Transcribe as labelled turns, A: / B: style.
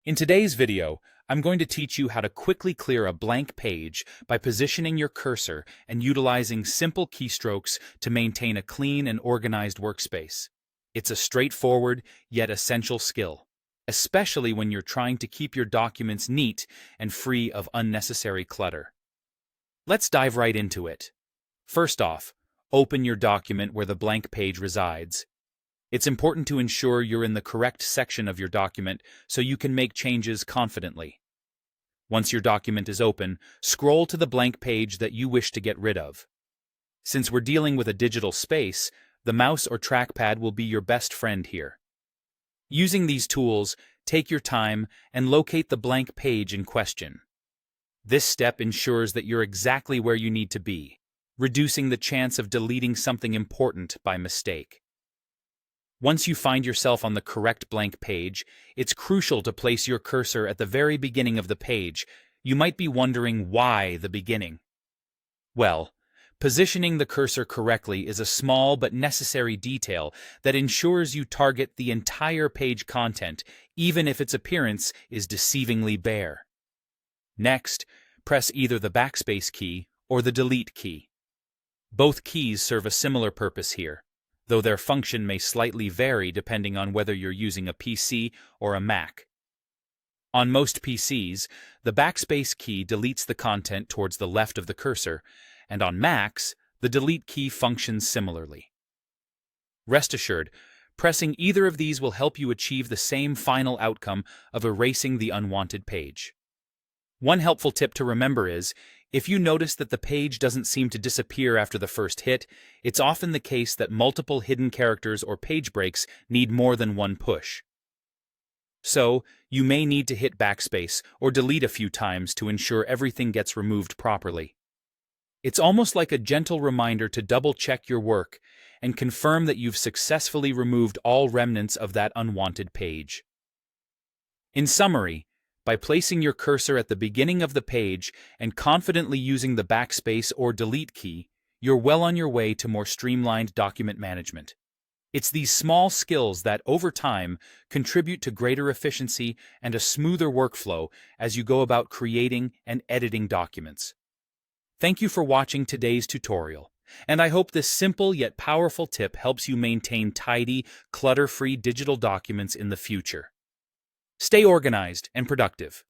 A: In today's video, I'm going to teach you how to quickly clear a blank page by positioning your cursor and utilizing simple keystrokes to maintain a clean and organized workspace. It's a straightforward yet essential skill, especially when you're trying to keep your documents neat and free of unnecessary clutter. Let's dive right into it. First off, open your document where the blank page resides. It's important to ensure you're in the correct section of your document so you can make changes confidently. Once your document is open, scroll to the blank page that you wish to get rid of. Since we're dealing with a digital space, the mouse or trackpad will be your best friend here. Using these tools, take your time and locate the blank page in question. This step ensures that you're exactly where you need to be, reducing the chance of deleting something important by mistake. Once you find yourself on the correct blank page, it's crucial to place your cursor at the very beginning of the page. You might be wondering why the beginning. Well, positioning the cursor correctly is a small but necessary detail that ensures you target the entire page content, even if its appearance is deceivingly bare. Next, press either the backspace key or the delete key. Both keys serve a similar purpose here, though their function may slightly vary depending on whether you're using a PC or a Mac. On most PCs, the backspace key deletes the content towards the left of the cursor, and on Macs, the delete key functions similarly. Rest assured, pressing either of these will help you achieve the same final outcome of erasing the unwanted page. One helpful tip to remember is, if you notice that the page doesn't seem to disappear after the first hit, it's often the case that multiple hidden characters or page breaks need more than one push. So, you may need to hit backspace or delete a few times to ensure everything gets removed properly. It's almost like a gentle reminder to double-check your work and confirm that you've successfully removed all remnants of that unwanted page. In summary, by placing your cursor at the beginning of the page and confidently using the backspace or delete key, you're well on your way to more streamlined document management. It's these small skills that, over time, contribute to greater efficiency and a smoother workflow as you go about creating and editing documents. Thank you for watching today's tutorial, and I hope this simple yet powerful tip helps you maintain tidy, clutter-free digital documents in the future. Stay organized and productive.